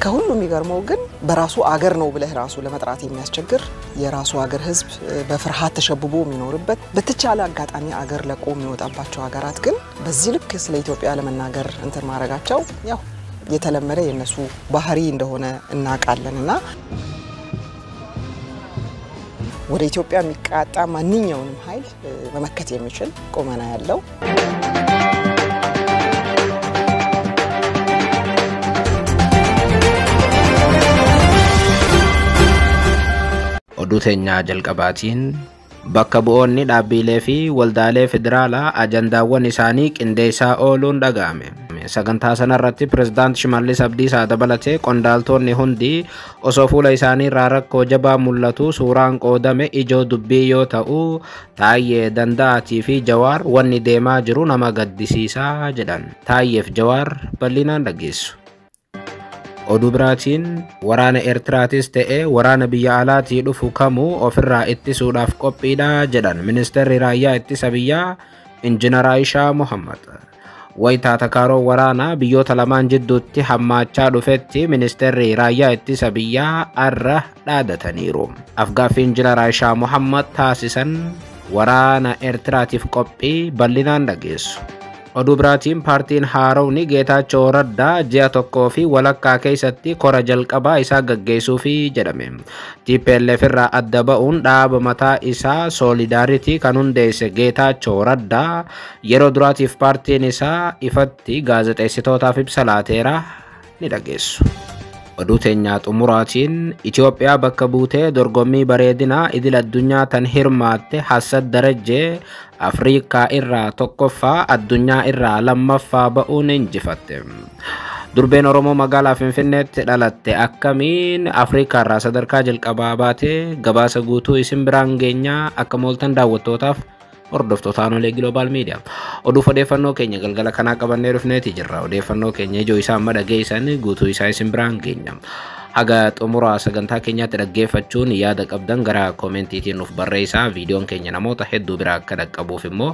ከሁሉ የሚገርመው ግን በራሱ አገር ነው ብለህ ራሱ ለመጥራት የሚያስቸግር የራሱ አገር ህዝብ በፍርሃት ተሸብቦ የሚኖርበት በተቻለ አጋጣሚ አገር ለቆ የሚወጣባቸው ሀገራት ግን በዚህ ልክ ስለ ኢትዮጵያ ለመናገር እንትን ማድረጋቸው ያው የተለመደ የነሱ ባህሪ እንደሆነ እናቃለንና ወደ ኢትዮጵያ የሚቃጣ ማንኛውንም ኃይል መመከት የሚችል ቆመና ያለው ኦዱተኛ ጀልቀባቲን bakka bu'oonni dhaabbilee fi waldaalee federaalaa ajandaawwan isaanii qindeessaa ooluun dhaga'ame. Sagantaa sanarratti pirezidaanti Shimallis Abdiisaa dabalatee qondaaltonni hundi osoo fuula isaanii irraa rakkoo jabaa mul'atu suuraan qoodame ijoo dubbii yoo ta'u Taayyee Danda'aatii fi Jawaar wanni deemaa jiru nama gaddisiisaa jedhan. Taayyeef Jawaar bal'inaan dhageessu. Oduu biraatiin waraana Eertiraatis ta'e waraana biyya alaatii dhufu kamuu ofirraa ittisuudhaaf qophiidha jedhan ministeerri raayyaa ittisa biyyaa Injiinar Aayishaa Muhammad. Wayitaa takaaroo waraanaa biyyoota lamaan jidduutti hammaachaa dhufetti ministeerri raayyaa ittisa biyyaa arra dhaadataniiru. Afgaaffii Injiinar Aayishaa Muhammad taasisan waraana Eertiraatiif qophii bal'inaan dhageessu. Oduu biraatiin paartiin Haarawni Geetaachoo Raddaa ji'a tokkoo fi walakkaa keessatti kora jalqabaa isaa gaggeessuufi jedhame. TPLF irraa adda ba'uun dhaaba mataa isaa Solidaaritii kan hundeesse Geetaachoo Raddaa yeroo duraatiif paartiin isaa ifatti gaazexeessitootaaf ibsa laateera ni dhageessu. Oduu teenyaa xumuraatiin Itoophiyaa bakka buutee dorgommii bareedinaa idil addunyaa tan hirmaatte Hassad Darajjee Afrikaa irraa tokkoffaa addunyaa irraa lammaffaa ba'uun injifatte. Durbeen Oromoo magaalaa Finfinneetti dhalatte akkamiin Afrikaa irraa sadarkaa jalqabaa baatee gabaasa guutuu isin biraan geenyaa akka mooltan daawwattootaaf hordoftoota Anolee Global Media. Oduu odeeffannoo keenya galgala kanaa qabannee dhufneeti jirra. Odeeffannoo keenya ijoo isaa amma dhageessan guutuu isaa isin biraan geenya. Haga xumura sagantaa keenyaatti dhaggeeffachuun yaada qabdan gara koomentiitiin nuuf barreessaa. Viidiyoon keenya namoota hedduu biraa akka dhaqqabuuf immoo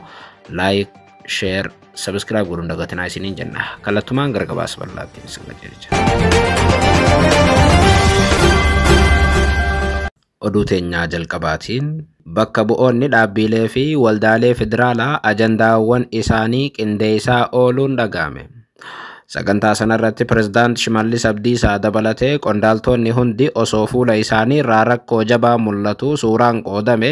like, share, subscribe godhuun dagatinaa isiniin jenna. Kallattumaan gara gabaasa bal'aatti isin qajeelcha. Oduu teenyaa jalqabaatiin bakka bu'oonni dhaabbilee fi waldaalee federaalaa ajandaawwan isaanii qindeessaa ooluun dhaga'ame. Sagantaa sanarratti pirezidaanti Shimallis Abdiisaa dabalatee qondaaltonni hundi osoo fuula isaanii irraa rakkoo jabaa mul'atu suuraan qoodame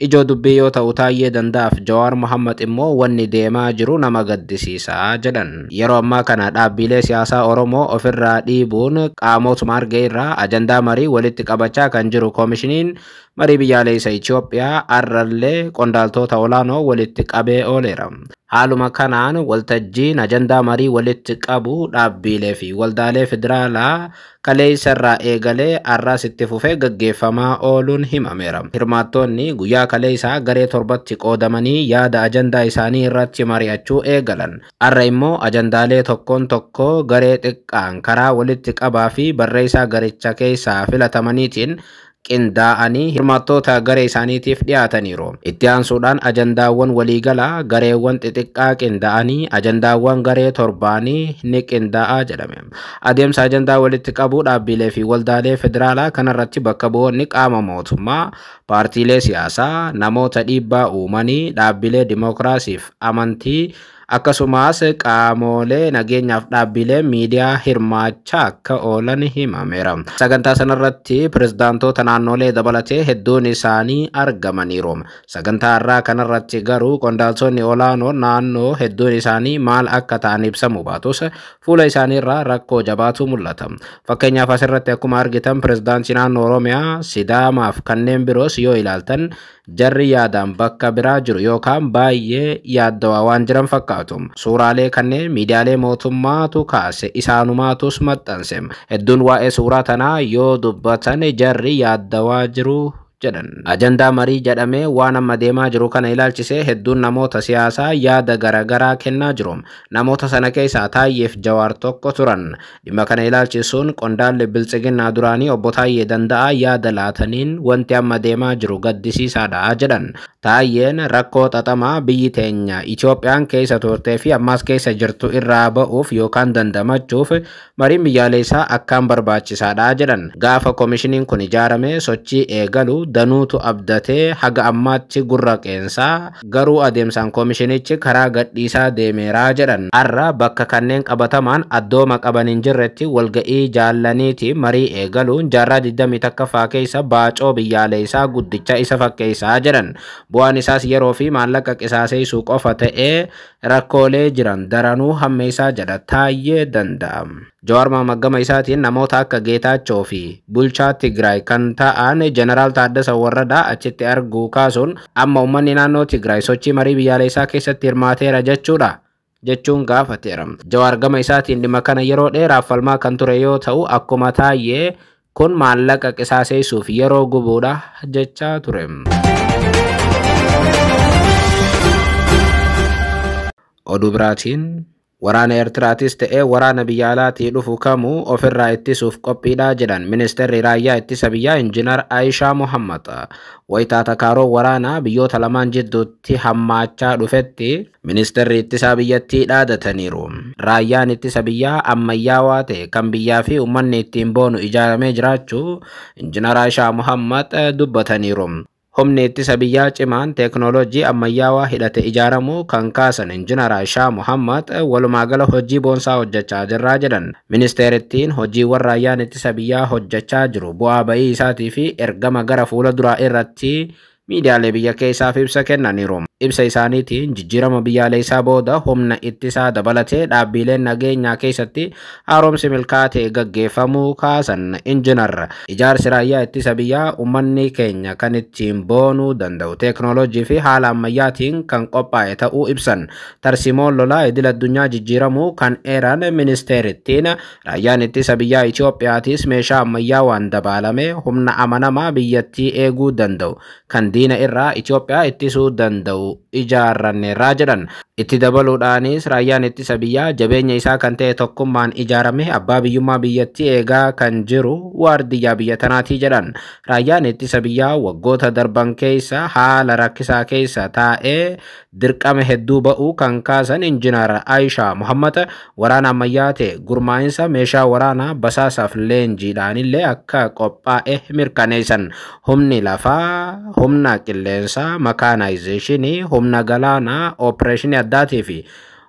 ijoo dubbii yoo ta'u Taayyee Danda'aaf Jawaar Muhammad immoo wanni deemaa jiru nama gaddisiisaa jedhan. Yeroo ammaa kana dhaabbilee siyaasaa Oromoo ofirraa dhiibuun qaamotuma argee irraa ajandaa marii walitti qabachaa kan jiru koomishiniin marii biyyaalessa Itoophiyaa arrallee qondaaltota olaanoo walitti qabee ooleera. Haaluma kanaan waltajjiin ajandaa marii walitti qabu dhaabbilee fi waldaalee federaalaa kaleessarraa eegalee arraas itti fufee gaggeeffamaa ooluun himameera. Hirmaattonni guyyaa kaleessaa garee torbatti qoodamanii yaada ajandaa isaanii irratti mari'achuu eegalan. Arra immoo ajandaalee tokkoon tokko garee xiqqaan karaa walitti qabaa fi barreessaa garicha keessaa filatamaniitiin qindaa'anii hirmaattoota garee isaaniitiif dhiyaataniiru. Itti aansuudhaan ajandaawwan waliigalaa gareewwan xixiqqaa qindaa'anii ajandaawwan garee torbaanii ni qindaa'aa jedhame. Adeemsa ajandaa walitti qabuu dhaabbilee fi waldaalee federaalaa kanarratti bakka bu'oonni qaama mootummaa, paartiilee siyaasaa, namoota dhiibbaa uumanii, dhaabbilee dimookiraasiif amantii akkasumas qaamolee nageenyaaf dhaabbilee miidiyaa hirmaachaa akka oolan himameera. Sagantaa sanarratti pirezidaantoota naannolee dabalatee hedduun isaanii argamaniiru. Sagantaa irraa kanarratti garuu qondaaltonni olaanoo naannoo hedduun isaanii maal akka ta'an ibsamu baatus fuula isaanii irraa rakkoo jabaatu mul'ata. Fakkeenyaaf asirratti akkuma argitan pirezidaantii naannoo Oromiyaa, Sidaamaaf kanneen biroos yoo ilaaltan jarri yaadaan bakka biraa jiru yookaan baay'ee yaaddawaa waan jiran fakkaatu. Suuraalee kanneen miidiyaalee mootummaatu kaase isaanumaatus maxxanse. Hedduun waa'ee suuraa tanaa yoo dubbatan jarri yaaddawaa jiru jedhan. Ajandaa marii jedhamee waan amma deemaa jiru kana ilaalchisee hedduun namoota siyaasaa yaada garaagaraa kennaa jiru. Namoota sana keessaa Taayyeef Jawaar tokko turan. Dhimma kana ilaalchisuun qondaalli biltsiginnaa duraanii obbo Taayyee Danda'aa yaada laataniin wanti amma deemaa jiru gaddisiisaadha jedhan. Taayeen rakkoo xaxamaa biyyi teenya Itoophiyaan keessa turtee fi ammas keessa jirtu irraa ba'uuf yookaan dandamachuuf mariin biyyaalessaa akkaan barbaachisaadha jedhan. Gaafa koomishiniin kun ijaarame sochii eegalu danuutu abdatee haga ammaatti gurra qeensaa garuu adeemsaan koomishinichi karaa gadhiisaa deemeeraa jedhan. Har'a bakka kanneen qabatamaan addooma qaban hin jirretti walga'ii jaallaniiti marii eegaluun jaarraa 21ffaa keessa baacoo biyyaalessaa guddicha isa fakkeessaa jedhan. Bu'aan isaas yeroo fi maallaqa qisaasessuu qofa ta'ee rakkoolee jiran daranuu hammeessaa jedha Taayyee Danda'a. Jawaar Mohammad isaatiin namoota akka Geetaachoo fi bulchaa Tigraay kan ta'an Jeneraal Taaddasaa Warradaa achitti arguu kaasuun amma uummanni naannoo Tigraay sochii marii biyyaalessaa keessatti hirmaateera jechuun gaafateera. Jawaar gama isaatiin dhimma kana yeroo dheeraaf falmaa kan ture yoo ta'u akkuma Taayyee kun maallaqa qisaasessuuf yeroo gubuudha jechaa ture. Oduu biraatiin waraana Eertiraatis ta'ee waraana biyya alaatii dhufu kamuu ofirraa ittisuuf qophiidha jedhan ministeerri raayyaa ittisa biyyaa Injiinar Aayishaa Mohammad. Wayitaa takaaroo waraanaa biyyoota lamaan jidduutti hammaachaa dhufetti ministeerri ittisaa biyyattii dhaadataniiru. Raayyaan ittisa biyyaa ammayyaawaa ta'e kan biyyaa fi uummanni ittiin boonu ijaaramee jiraachuu Injiinar Aayishaa Mohammad dubbataniiru. Humni ittisa biyyaa cimaan teeknooloojii ammayyaawaa hidhate ijaaramuu kan kaasan Injiinar Aayishaa Mohammad walumaa gala hojii boonsaa hojjechaa jirraa jedhan. Ministeerittiin hojiiwwan raayyaan ittisa biyyaa hojjechaa jiru bu'aa bahii isaatii fi ergama gara fuula duraa irratti miidiyaalee biyya keessaaf ibsa kennaniiru. Ibsa isaaniitiin jijjiirama biyyaalessaa booda humna ittisaa dabalatee dhaabbileen nageenyaa keessatti haaromsi milkaa'ee gaggeeffamuu kaasan Injiinar. Ijaarsi raayyaa ittisa biyyaa uummanni keenya kan ittiin boonuu danda'u teeknooloojii fi haala ammayyaatiin kan qophaa'e ta'uu ibsan. Tarsiimoon lolaa idil addunyaa jijjiiramuu kan eeran ministeerittiin raayyaan ittisa biyyaa Itoophiyaatis meeshaa ammayyaa waan dabalame humna amanamaa biyyattii eeguu danda'u kan diina irraa Itoophiyaa ittisuu danda'u ijaarranneerraa jedhan. Itti dabaluudhaanis raayyaan ittisa biyyaa jabeenya isaa kan ta'e tokkummaan ijaarame abbaa biyyummaa biyyattii eegaa kan jiru waardiyyaa biyya tanaatii jedhan. Raayyaan ittisa biyyaa waggoota darban keessa haala rakkisaa keessa taa'ee dirqama hedduu ba'uu kan kaasan Injiinar Aayishaa Mohammad waraana ammayyaa ta'e gurmaa'insa meeshaa waraanaa basaasaaf leenjiidhaanillee akka qophaa'e mirkaneessan. Humni lafaa, humna qilleensaa, makaanaayizeeshinii, humna galaanaa, oopereeshinii addaatii fi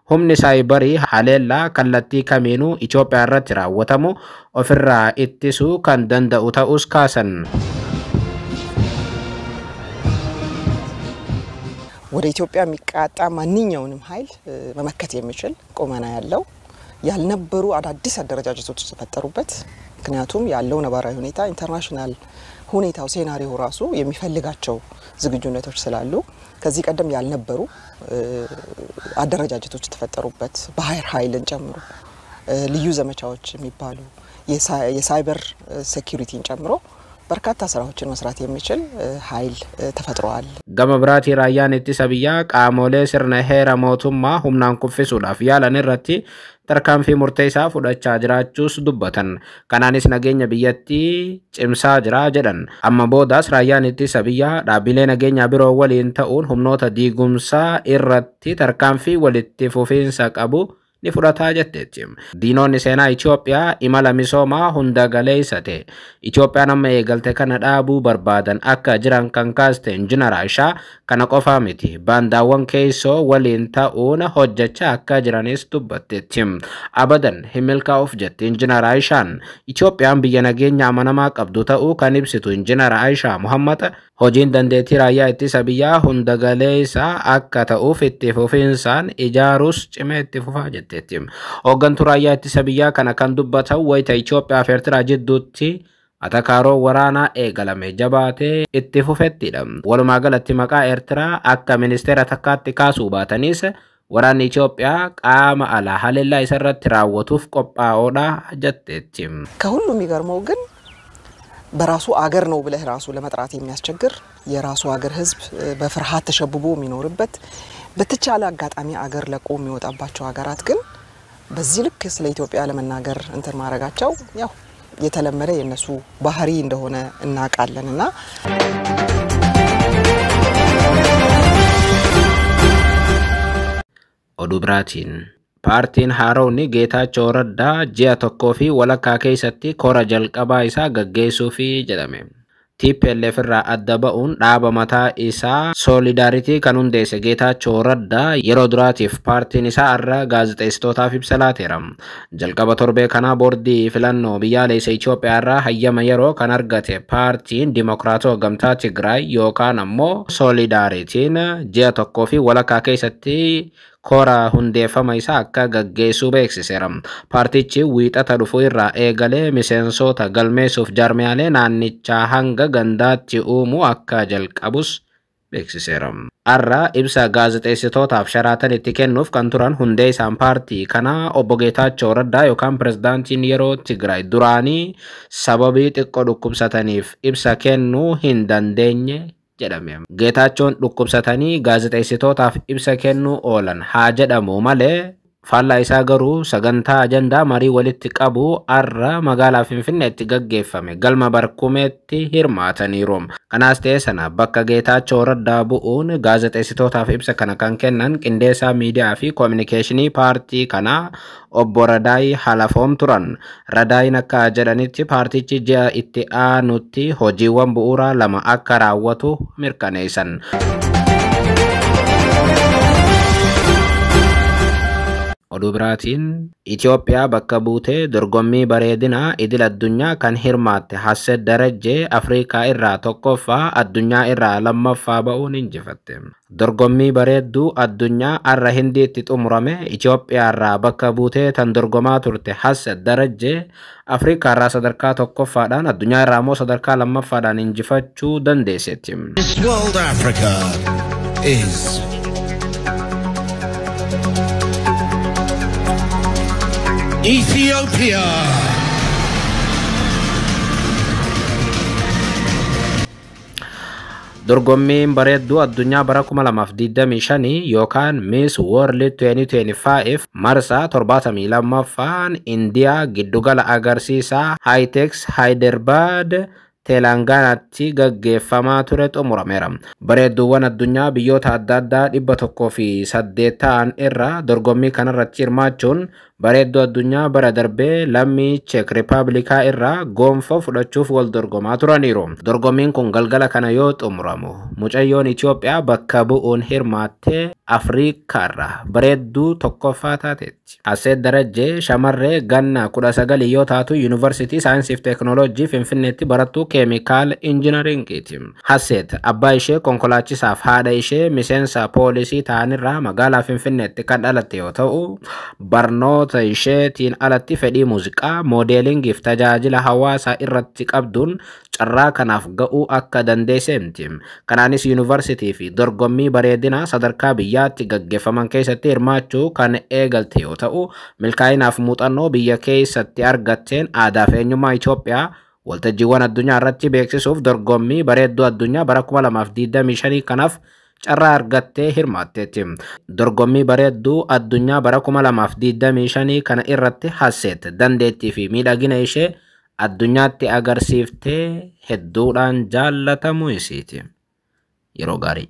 humni saayibarii haleellaa kallattii kamiinuu Itoophiyaa irratti raawwatamu ofirraa ittisuu kan danda'u ta'us kaasan. ወደ ኢትዮጵያ የሚቃጣ ማንኛውንም ኃይል መመከት የሚችል ቁመና ያለው ያልነበሩ አዳዲስ አደረጃጀቶች ተፈጠሩበት ምክንያቱም ያለው ነባራዊ ሁኔታ ኢንተርናሽናል ሁኔታው ሴናሪዮ ራሱ የሚፈልጋቸው ዝግጁነቶች ስላሉ ከዚህ ቀደም ያልነበሩ አደረጃጀቶች ተፈጠሩበት ባህር ኃይልን ጨምሮ ልዩ ዘመቻዎች የሚባሉ የሳይበር ሴኩሪቲን ጨምሮ በርካታ ስራዎችን መስራት የሚችል ኃይል ተፈጥሯል። ገመብራቲ ራያን ኢትቲሳ ብያ ቃሞሌ ስርነ ሄራ ሞቱማ ሁምናን ኩፍሱዳፍ ያለን ረቲ ተርካንፊ ሙርቴሳ ፉዳቻ ጅራቹስ ዱበተን ከናኒስ ነገኛ ብየቲ ጭምሳ ጅራ ጀደን አማ ቦዳስ ራያን ኢትቲሳ ብያ ዳቢሌ ነገኛ ቢሮ ወሊን ተኡን ሁምኖታ ዲጉምሳ ኢረቲ ተርካንፊ ወሊቲ ፉፊንሳ ቀቡ ni fudhataa jetteetti. Diinonni seenaa Itoophiyaa imala misoomaa hunda galeessate. Itoophiyaan amma eegalte kana dhaabuu barbaadan akka jiran kan kaaste Injiinar Aayishaa kana qofaa miti. Baandaawwan keessoo waliin ta'uun hojjechaa akka jiranis dubbatteetti. Abadan hin milkaa'uuf jetti Injiinar Aayishaan. Itoophiyaan biyya nageenya amanamaa qabdu ta'uu kan ibsitu Injiinar Aayishaa Mohammad hojiin dandeettii raayyaa ittisa biyyaa hunda galeessaa akka ta'uuf itti fufinsaan ijaarus cimee itti fufaa jetti. Hooggantuu raayyaa ittisa biyyaa kana kan dubbatan wayita Itoophiyaa fi Eertiraa jidduutti atakaaroo waraanaa eegalame jabaatee itti fufettidha. Walumaa galatti maqaa Eertiraa akka ministeera takkaatti kaasuu baatanis waraanni Itoophiyaa qaama alaa haleellaa isarratti raawwatuuf qophaa'oodha jetteetti. ከሁሉ የሚገርመው ግን በራሱ አገር ነው ብለህ ራሱ ለመጥራት የሚያስቸግር የራሱ አገር ህዝብ በፍርሃት ተሸብቦ የሚኖርበት በተቻለ አጋጣሚ አገር ለቆ የሚወጣባቸው ሀገራት ግን በዚህ ልክ ስለ ኢትዮጵያ ለመናገር እንትን ማረጋቸው ያው የተለመደ የነሱ ባህሪ እንደሆነ እናቃለንና Oduu biraatiin paartiin Haaroonni Geetaachoo Raddaa ji'a tokkoo fi walakkaa keessatti kora jalqabaa isaa gaggeessuufi jedhame. TPLF irraa adda ba'uun dhaaba mataa isaa Solidarity kan hundeesse Geetaachoo Raddaa yeroo duraatiif paartiin isaa irra gaazexeessitootaaf ibsa laateera. Jalqaba torbee kanaa boordii filannoo biyyaalessa Itoophiyaa irraa hayyama yeroo kan argate paartiin Dimokiraatota Gamtaa Tigraay yookaan ammoo Solidarity'n ji'a tokkoo fi walakkaa keessatti kora hundeeffama isaa akka gaggeessuu beeksiseera. Paartichi wiixata dhufu irraa eegalee miseensota galmeessuuf jaarmiyaalee naannichaa hanga gandaatti uumuu akka jalqabus beeksiseera. Har'a ibsa gaazexeessitootaaf Sharaatan itti kennuuf kan turan hundeessaan paartii kanaa obbo Geetaachoo Raddaa yookaan pirezidaantiin yeroo Tigraay duraanii sababii xiqqoo dhukkubsataniif ibsa kennuu hin dandeenye jedhame. Geetaachoon dhukkubsatanii gaazexeessitootaaf ibsa kennuu oolan haa jedhamu malee faallaa isaa garuu sagantaa ajandaa marii walitti qabu har'a magaalaa Finfinneetti gaggeeffame galma Barkumeetti hirmaataniiru. Kanaas ta'e sana bakka Geetaachoo Raddaa bu'uun gaazexeessitootaaf ibsa kana kan kennan qindeessaa miidiyaa fi koominikeeshinii paartii kanaa obbo Radaayi Halafoom turan. Radaayin akka jedhanitti paartichi ji'a itti aanutti hojiiwwan bu'uuraa lama akka raawwatu mirkaneessan. Oduu biraatiin Itoophiyaa bakka buutee dorgommii bareedinaa idil addunyaa kan hirmaatte Hasset Darajjee Afrikaa irraa tokkoffaa addunyaa irraa lammaffaa ba'uun injifatte. Dorgommii bareedduu addunyaa har'a Hindiitti xumurame Itoophiyaa irraa bakka buutee tan dorgomaa turte Hasset Darajjee Afrikaa irraa sadarkaa tokkoffaadhaan addunyaa irraa immoo sadarkaa lammaffaadhaan injifachuu dandeesseetti. World Africa is Ethiopia. Dorgommiin bareedduu addunyaa bara 2025 yookaan Miss World 2025 marsaa 72ffaan Indiyaa giddugala agarsiisaa Hitex Hyderabad Telanganaatti gaggeeffamaa ture xumurameera. Bareedduuwwan addunyaa biyyoota adda addaa 108 ta'an irraa dorgommii kanarratti hirmaachuun bareedduu addunyaa bara darbee lammii Czech Republikaa irraa gonfoo fudhachuuf wal dorgomaa turaniiru. Dorgommiin kun galgala kana yoo xumuramu mucayyoon Itoophiyaa bakka bu'uun hirmaattee Afriikaarraa bareedduu tokkoffaa taateetti. Hasset Darajjee shamarree ganna 19 yoo taatu Yuunivarsiitii Saayinsii fi Teekinooloojii Finfinneetti barattuu keemikaal injinaringiiti. Hasset abbaa ishee konkolaachisaaf haadha ishee miseensa poolisii ta'anirraa magaalaa Finfinneetti kan dhalatte yoo ta'u barnoota isheetiin alatti fedhii muuziqaa moodeelingiif tajaajila hawaasaa irratti qabduun carraa kanaaf ga'uu akka dandeesseemti. Kanaanis yuunivarsiitii fi dorgommii bareedinaa sadarkaa biyyaatti gaggeeffaman keessatti hirmaachuu kan eegalte yoo ta'u milkaa'inaaf muuxannoo biyya keessatti argatteen aadaa fi eenyummaa Itoophiyaa waltajjiiwwan addunyaa irratti beeksisuuf dorgommii bareedduu addunyaa bara 2025 kanaaf carraa argattee hirmaatteetti. Dorgommii bareedduu addunyaa bara 2025 kana irratti Hasset dandeettii fi miidhagina ishee addunyaatti agarsiiftee hedduudhaan jaallatamu isiiti. Yeroo gaarii.